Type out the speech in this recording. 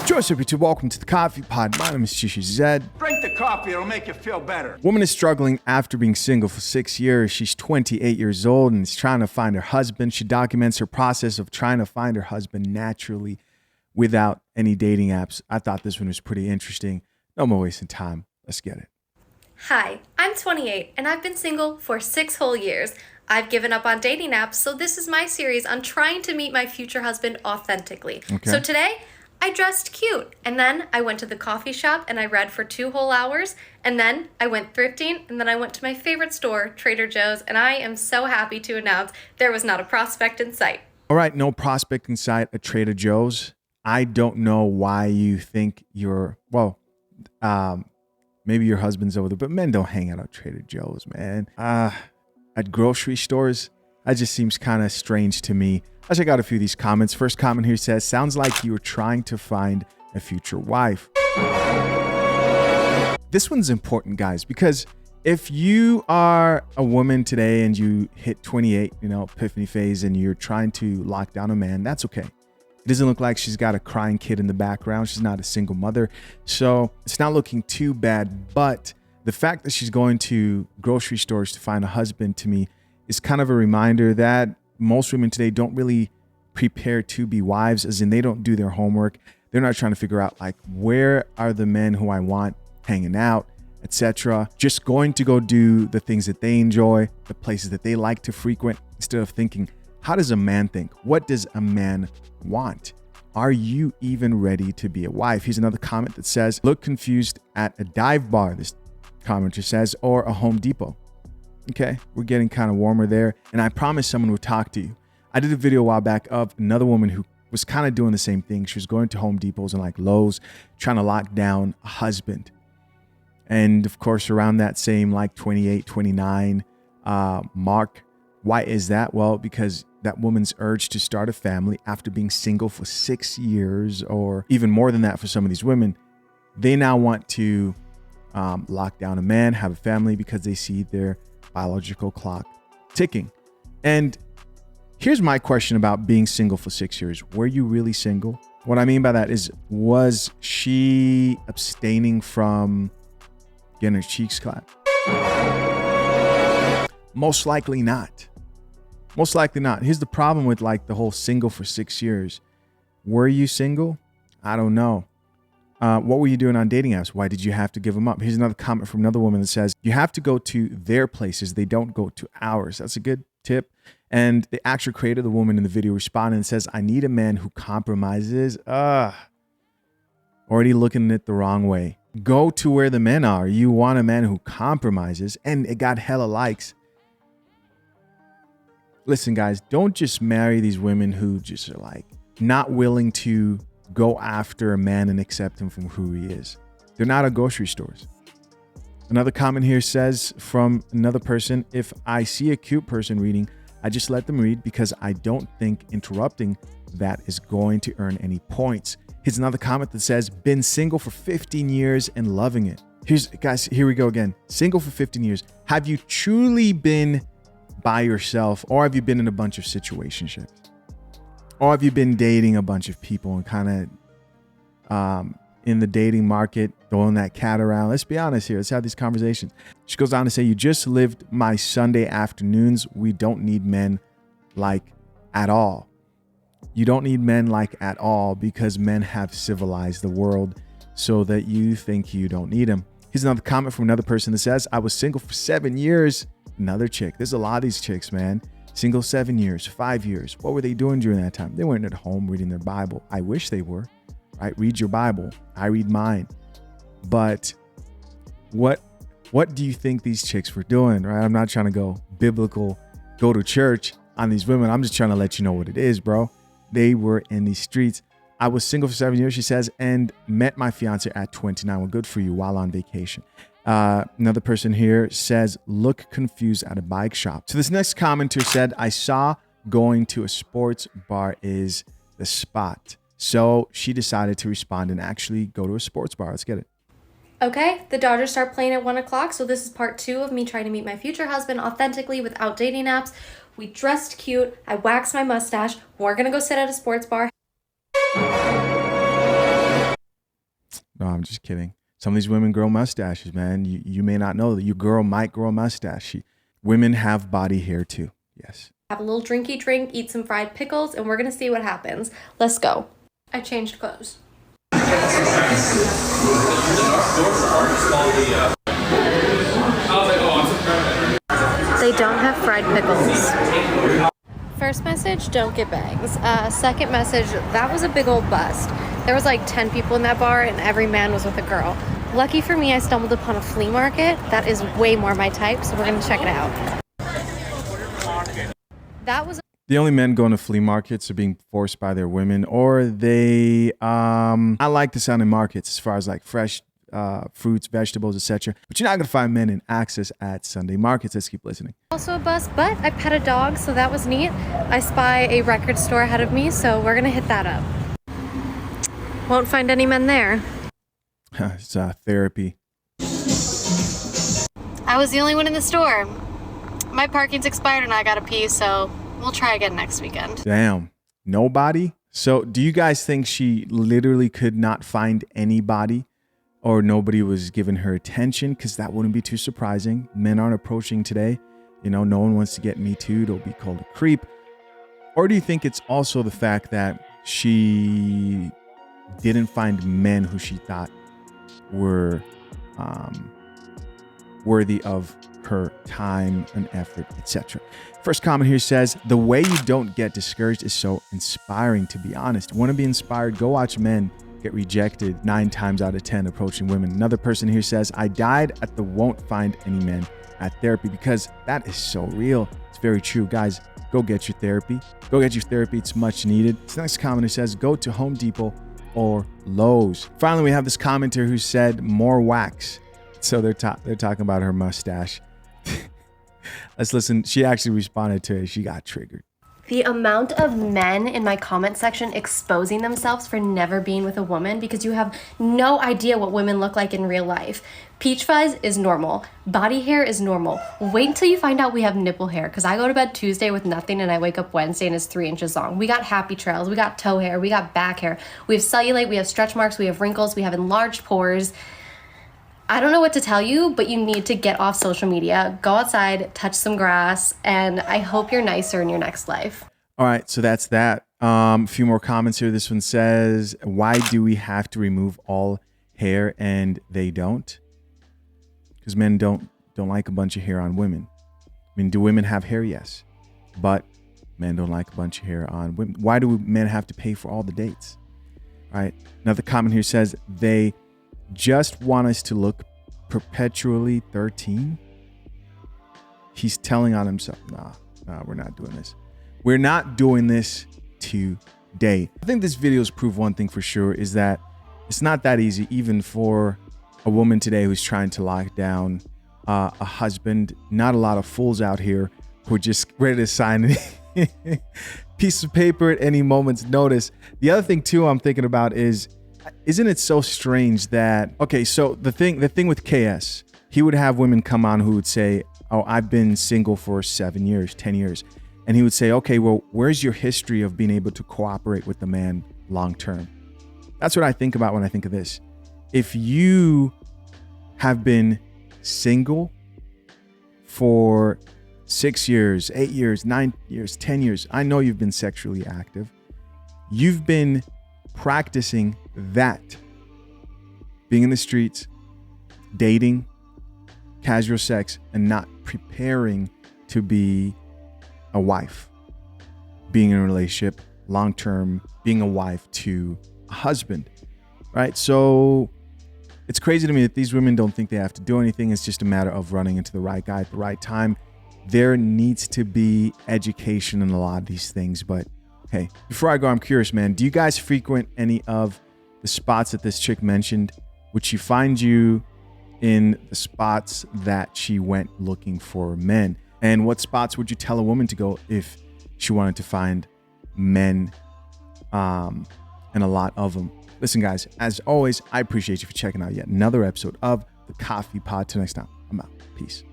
Joseph, YouTube, welcome to the Coffee Pod. My name is Chishi Zed. Drink the coffee, it'll make you feel better. Woman is struggling after being single for 6 years. She's 28 years old and is trying to find her husband. She documents her process of trying to find her husband naturally without any dating apps. I thought this one was pretty interesting. No more wasting time. Let's get it. Hi, I'm 28 and I've been single for 6 whole years. I've given up on dating apps, so this is my series on trying to meet my future husband authentically. Okay. So today, I dressed cute, and then I went to the coffee shop and I read for 2 whole hours, and then I went thrifting, and then I went to my favorite store, Trader Joe's, and I am so happy to announce there was not a prospect in sight. All right, no prospect in sight at Trader Joe's. I don't know why you think maybe your husband's over there, but men don't hang out at Trader Joe's, man. At grocery stores, that just seems kind of strange to me. Let's check out a few of these comments. First comment here says, sounds like you were trying to find a future wife. This one's important, guys, because if you are a woman today and you hit 28, epiphany phase, and you're trying to lock down a man, that's okay. It doesn't look like she's got a crying kid in the background. She's not a single mother. So it's not looking too bad. But the fact that she's going to grocery stores to find a husband, to me, is kind of a reminder that most women today don't really prepare to be wives, as in they don't do their homework. They're not trying to figure out, like, where are the men who I want hanging out, etc. Just going to go do the things that they enjoy, the places that they like to frequent, instead of thinking, how does a man think? What does a man want? Are you even ready to be a wife? Here's another comment that says, look confused at a dive bar, this commenter says, or a Home Depot. Okay, we're getting kind of warmer there. And I promised someone would talk to you. I did a video a while back of another woman who was kind of doing the same thing. She was going to Home Depots and like Lowe's, trying to lock down a husband. And of course, around that same like 28, 29 mark. Why is that? Well, because that woman's urge to start a family after being single for 6 years, or even more than that for some of these women, they now want to lock down a man, have a family, because they see their biological clock ticking. And here's my question about being single for 6 years. Were you really single? What I mean by that is, was she abstaining from getting her cheeks clapped? Most likely not. Most likely not. Here's the problem with like the whole single for 6 years. Were you single? I don't know. What were you doing on dating apps? Why did you have to give them up? Here's another comment from another woman that says, you have to go to their places. They don't go to ours. That's a good tip. And the actual creator, the woman in the video, responded and says, I need a man who compromises. Already looking at it the wrong way. Go to where the men are. You want a man who compromises, and it got hella likes. Listen, guys, don't just marry these women who just are like not willing to go after a man and accept him from who he is. They're not at grocery stores. Another comment here says from another person, if I see a cute person reading, I just let them read because I don't think interrupting that is going to earn any points. Here's another comment that says, been single for 15 years and loving it. Guys, here we go again. Single for 15 years. Have you truly been by yourself, or have you been in a bunch of situationships? Or have you been dating a bunch of people and kind of in the dating market, throwing that cat around? Let's be honest here. Let's have these conversations. She goes on to say, you just lived my Sunday afternoons. We don't need men like at all. You don't need men like at all because men have civilized the world so that you think you don't need them. Here's another comment from another person that says, I was single for 7 years. Another chick. There's a lot of these chicks, man. Single 7 years, 5 years. What were they doing during that time? They weren't at home reading their Bible. I wish they were, right? Read your Bible. I read mine. But what do you think these chicks were doing, right? I'm not trying to go biblical, go to church on these women. I'm just trying to let you know what it is, bro. They were in these streets. I was single for 7 years, she says, and met my fiance at 29. Well, good for you, while on vacation. Another person here says, look confused at a bike shop. So this next commenter said, I saw going to a sports bar is the spot. So she decided to respond and actually go to a sports bar. Let's get it. Okay, the Dodgers start playing at 1 o'clock, so this is part 2 of me trying to meet my future husband authentically without dating apps. We dressed cute, I waxed my mustache, we're gonna go sit at a sports bar. No, I'm just kidding. Some of these women grow mustaches, man. You may not know that your girl might grow a mustache. Women have body hair too. Yes. Have a little drinky drink, eat some fried pickles, and we're gonna see what happens. Let's go. I changed clothes. They don't have fried pickles. First message, don't get bangs. Second message, that was a big old bust. There was like 10 people in that bar and every man was with a girl. Lucky for me, I stumbled upon a flea market. That is way more my type, so we're gonna check it out. That was the only men going to flea markets are being forced by their women, or they I like the sound in markets as far as like fresh fruits, vegetables, etc. But you're not gonna find men in access at Sunday markets. Let's keep listening. Also a bus, but I pet a dog, so that was neat. I spy a record store ahead of me, so we're gonna hit that up. Won't find any men there. It's therapy. I was the only one in the store. My parking's expired and I gotta pee, so we'll try again next weekend. Damn. Nobody? So do you guys think she literally could not find anybody, or nobody was giving her attention? Because that wouldn't be too surprising. Men aren't approaching today. You know, no one wants to get me too. They'll be called a creep. Or do you think it's also the fact that she didn't find men who she thought were worthy of her time and effort, etc. First comment here says, the way you don't get discouraged is so inspiring, to be honest. Want to be inspired? Go watch men get rejected 9 times out of 10 approaching women. Another person here says, I died at the won't find any men at therapy, because that is so real. It's very true. Guys, go get your therapy. Go get your therapy. It's much needed. This next commenter says, go to Home Depot or Lowe's. Finally, we have this commenter who said, more wax. So they're talking about her mustache. Let's listen. She actually responded to it. She got triggered. The amount of men in my comment section exposing themselves for never being with a woman because you have no idea what women look like in real life. Peach fuzz is normal. Body hair is normal. Wait until you find out we have nipple hair, because I go to bed Tuesday with nothing and I wake up Wednesday and it's 3 inches long. We got happy trails. We got toe hair. We got back hair. We have cellulite. We have stretch marks. We have wrinkles. We have enlarged pores. I don't know what to tell you, but you need to get off social media, go outside, touch some grass, and I hope you're nicer in your next life. All right, so that's that. A few more comments here. This one says, why do we have to remove all hair and they don't? Because men don't like a bunch of hair on women. I mean, do women have hair? Yes. But men don't like a bunch of hair on women. Why do men have to pay for all the dates? All right, another comment here says, they just want us to look perpetually 13. He's telling on himself, nah, we're not doing this. We're not doing this today. I think this video's proved one thing for sure, is that it's not that easy, even for a woman today who's trying to lock down a husband. Not a lot of fools out here who are just ready to sign a piece of paper at any moment's notice. The other thing too I'm thinking about is, isn't it so strange that, okay, so the thing with KS, he would have women come on who would say, oh, I've been single for 7 years, 10 years. And he would say, okay, well, where's your history of being able to cooperate with the man long term? That's what I think about when I think of this. If you have been single for 6 years, 8 years, 9 years, 10 years, I know you've been sexually active. You've been practicing that, being in the streets, dating, casual sex, and not preparing to be a wife, being in a relationship long-term, being a wife to a husband, right? So it's crazy to me that these women don't think they have to do anything. It's just a matter of running into the right guy at the right time. There needs to be education in a lot of these things. But hey, before I go, I'm curious, man, do you guys frequent any of the spots that this chick mentioned? Would she find you in the spots that she went looking for men? And what spots would you tell a woman to go if she wanted to find men, and a lot of them? Listen, guys, as always, I appreciate you for checking out yet another episode of the Coffee Pod. Till next time, I'm out. Peace.